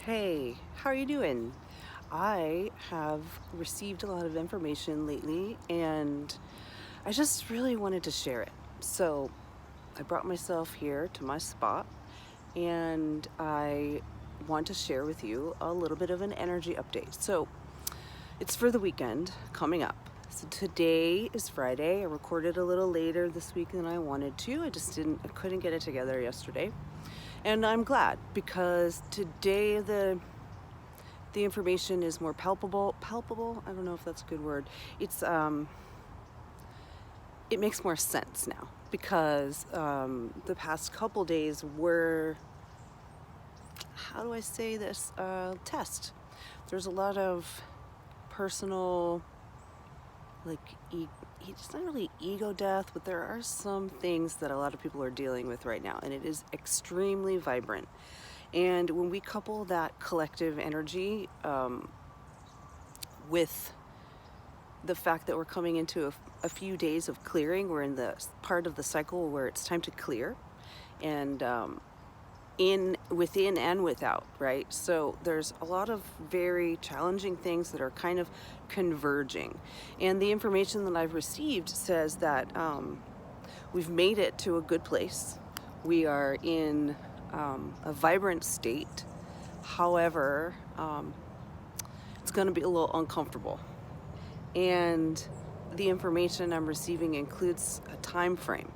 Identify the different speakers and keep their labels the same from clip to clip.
Speaker 1: Hey, how are you doing? I have received a lot of information lately and I just really wanted to share it. So I brought myself here to my spot and I want to share with you a little bit of an energy update. So it's for the weekend coming up. So today is Friday. I recorded a little later this week than I wanted to. I couldn't get it together yesterday. And I'm glad because today the information is more palpable. I don't know if that's a good word. It makes more sense now because the past couple days were, how do I say this, test. There's a lot of personal, it's not really ego death, but there are some things that a lot of people are dealing with right now, and it is extremely vibrant. And when we couple that collective energy with the fact that we're coming into a few days of clearing, we're in the part of the cycle where it's time to clear, and within and without, right? So there's a lot of very challenging things that are kind of converging, and the information that I've received says that we've made it to a good place. We are in a vibrant state. However, it's going to be a little uncomfortable, and the information I'm receiving includes a time frame.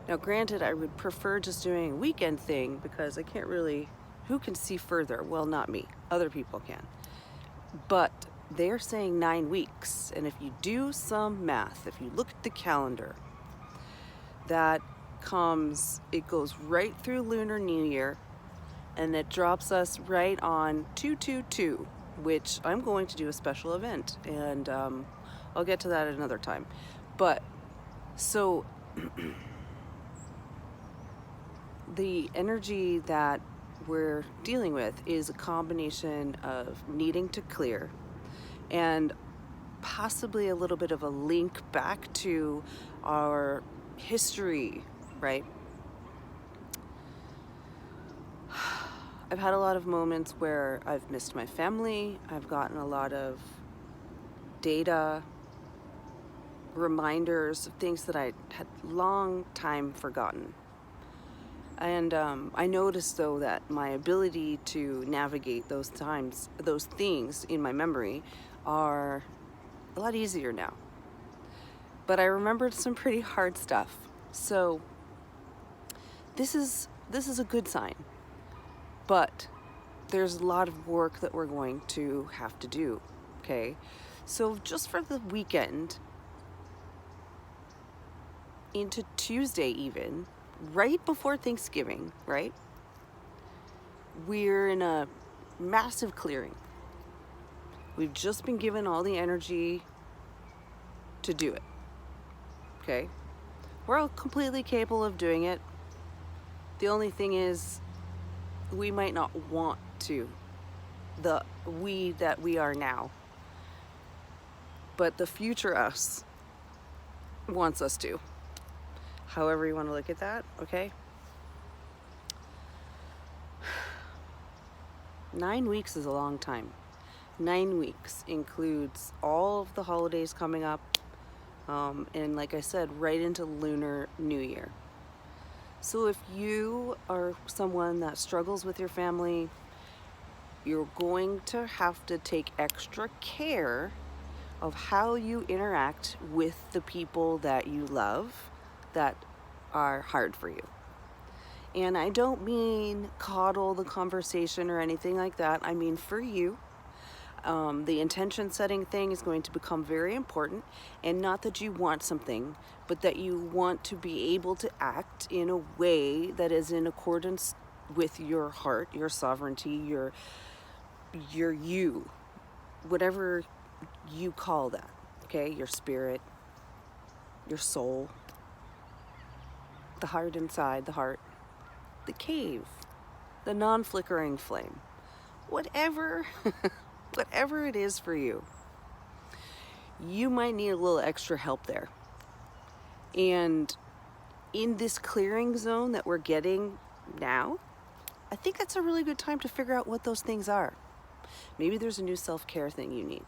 Speaker 1: Now, granted, I would prefer just doing a weekend thing because I can't really, who can see further? Well, not me, other people can. But they're saying 9 weeks. And if you do some math, if you look at the calendar, it goes right through Lunar New Year, and it drops us right on 222, which I'm going to do a special event, and I'll get to that at another time. But so the energy that we're dealing with is a combination of needing to clear and possibly a little bit of a link back to our history, right? I've had a lot of moments where I've missed my family. I've gotten a lot of data, reminders of things that I had long time forgotten. And I noticed, though, that my ability to navigate those things in my memory are a lot easier now. But I remembered some pretty hard stuff. So this is a good sign. But there's a lot of work that we're going to have to do, okay? So just for the weekend, into Tuesday even, right before Thanksgiving, right? We're in a massive clearing. We've just been given all the energy to do it, okay? We're all completely capable of doing it. The only thing is, we might not want to, the we that we are now. But the future us wants us to. However you want to look at that, okay? 9 weeks is a long time. 9 weeks includes all of the holidays coming up, and like I said, right into Lunar New Year. So if you are someone that struggles with your family, you're going to have to take extra care of how you interact with the people that you love that are hard for you. And I don't mean coddle the conversation or anything like that. I mean for you. The intention setting thing is going to become very important, and not that you want something, but that you want to be able to act in a way that is in accordance with your heart, your sovereignty, your you, whatever you call that, okay? Your spirit, your soul, the heart inside, the heart, the cave, the non-flickering flame, whatever whatever it is for you. You might need a little extra help there. And in this clearing zone that we're getting now, I think that's a really good time to figure out what those things are. Maybe there's a new self-care thing you need.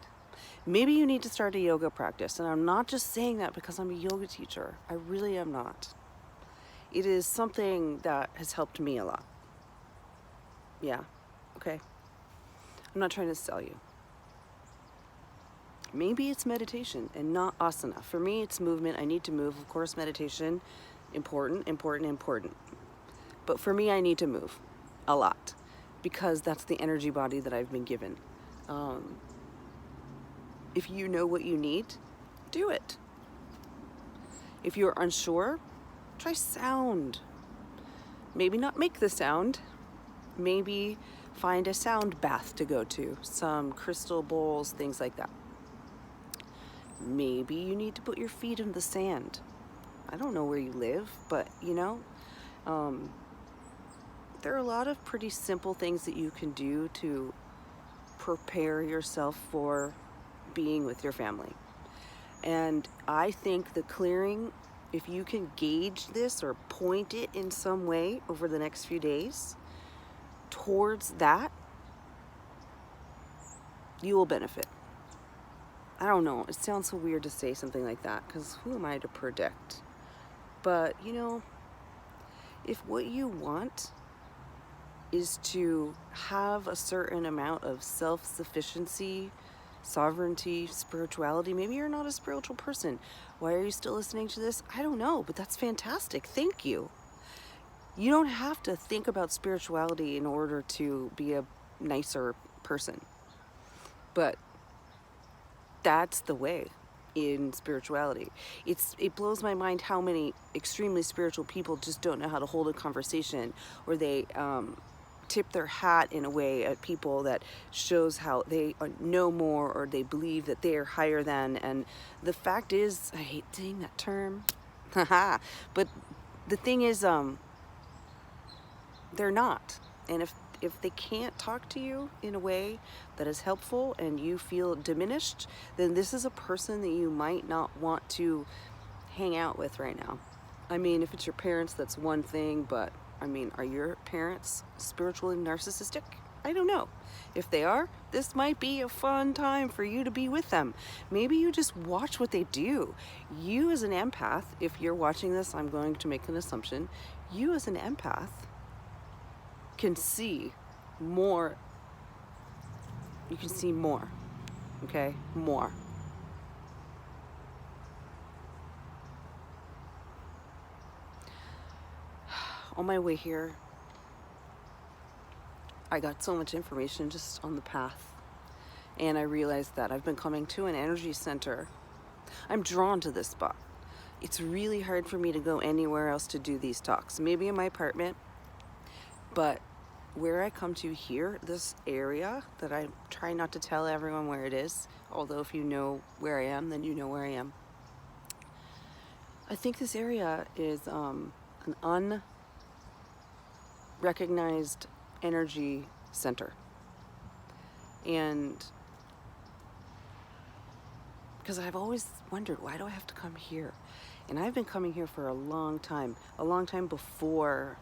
Speaker 1: Maybe you need to start a yoga practice. And I'm not just saying that because I'm a yoga teacher. I really am not. It is something that has helped me a lot. Yeah, okay. I'm not trying to sell you. Maybe it's meditation and not asana. For me, it's movement. I need to move. Of course, meditation, important. But for me, I need to move a lot because that's the energy body that I've been given. If you know what you need, do it. If you're unsure, try sound. Maybe not make the sound. Maybe find a sound bath to go to, some crystal bowls, things like that. Maybe you need to put your feet in the sand. I don't know where you live, but there are a lot of pretty simple things that you can do to prepare yourself for being with your family. And I think the clearing, if you can gauge this or point it in some way over the next few days towards that, you will benefit. I don't know, it sounds so weird to say something like that because who am I to predict? But if what you want is to have a certain amount of self-sufficiency, sovereignty, spirituality, maybe you're not a spiritual person. Why are you still listening to this? I don't know, but that's fantastic. Thank you. You don't have to think about spirituality in order to be a nicer person. But that's the way in spirituality. It blows my mind how many extremely spiritual people just don't know how to hold a conversation, or they tip their hat in a way at people that shows how they know more, or they believe that they're higher than. And the fact is, I hate saying that term, but the thing is, they're not. And if they can't talk to you in a way that is helpful and you feel diminished, then this is a person that you might not want to hang out with right now. I mean, if it's your parents, that's one thing, but I mean, are your parents spiritually narcissistic? I don't know. If they are, this might be a fun time for you to be with them. Maybe you just watch what they do. You as an empath, if you're watching this, I'm going to make an assumption. You as an empath can see more. You can see more, okay? More. On my way here, I got so much information just on the path, and I realized that I've been coming to an energy center. I'm drawn to this spot. It's really hard for me to go anywhere else to do these talks. Maybe in my apartment, but where I come to here, this area that I try not to tell everyone where it is, although if you know where I am, then you know where I am. I think this area is an unrecognized energy center. And because I've always wondered, why do I have to come here? And I've been coming here for a long time before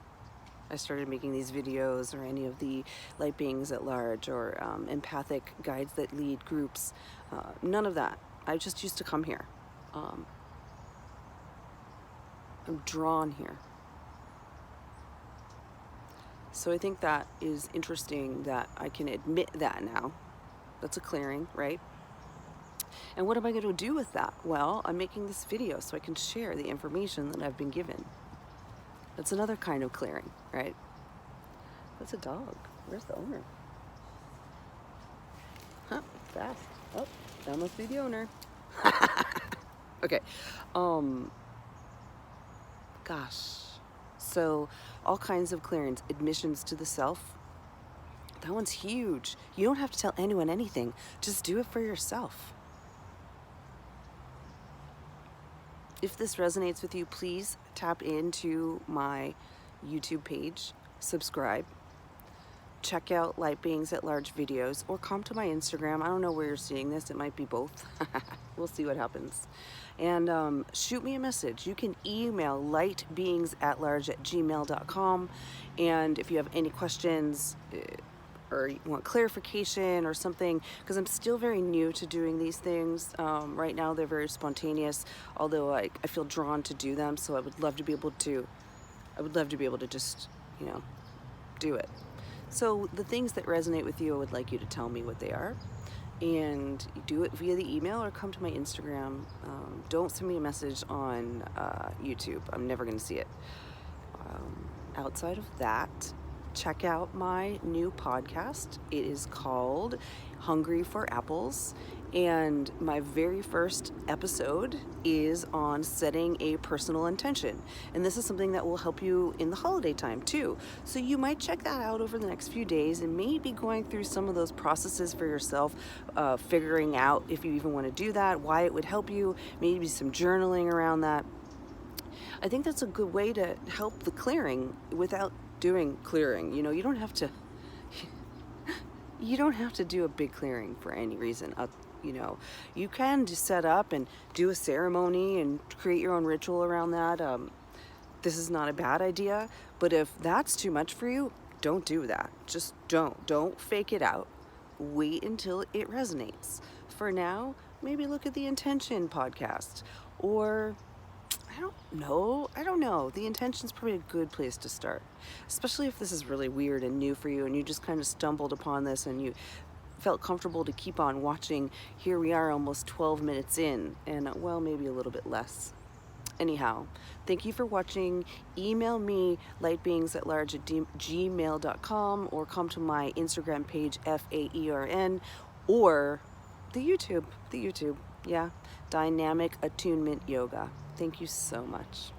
Speaker 1: I started making these videos, or any of the light beings at large, or empathic guides that lead groups. None of that. I just used to come here. I'm drawn here. So I think that is interesting that I can admit that now. That's a clearing, right? And what am I going to do with that? Well, I'm making this video so I can share the information that I've been given. That's another kind of clearing, right? That's a dog. Where's the owner? Huh, fast. Oh, that must be the owner. Okay. Gosh. So all kinds of clearings, admissions to the self. That one's huge. You don't have to tell anyone anything. Just do it for yourself. If this resonates with you, please tap into my YouTube page, subscribe. check out Light Beings at Large videos or come to my Instagram. I don't know where you're seeing this. It might be both. We'll see what happens. And shoot me a message. You can email lightbeingsatlarge@gmail.com. And if you have any questions or you want clarification or something, because I'm still very new to doing these things. Right now they're very spontaneous, although I feel drawn to do them. So I would love to be able to just, do it. So the things that resonate with you, I would like you to tell me what they are. And do it via the email or come to my Instagram. Don't send me a message on YouTube. I'm never going to see it. Outside of that, check out my new podcast. It is called Hungry for Apples. And my very first episode is on setting a personal intention. And this is something that will help you in the holiday time too. So you might check that out over the next few days and maybe going through some of those processes for yourself, figuring out if you even want to do that, why it would help you, maybe some journaling around that. I think that's a good way to help the clearing without doing clearing. You don't have to do a big clearing for any reason. You can just set up and do a ceremony and create your own ritual around that. This is not a bad idea, but if that's too much for you, don't do that. Just don't fake it out. Wait until it resonates. For now, maybe look at the Intention podcast, or I don't know. The Intention's probably a good place to start, especially if this is really weird and new for you and you just kind of stumbled upon this and you felt comfortable to keep on watching. Here we are almost 12 minutes in, and well, maybe a little bit less. Anyhow, thank you for watching. Email me lightbeingsatlarge@gmail.com or come to my Instagram page, FAERN, or the YouTube, yeah, Dynamic Attunement Yoga. Thank you so much.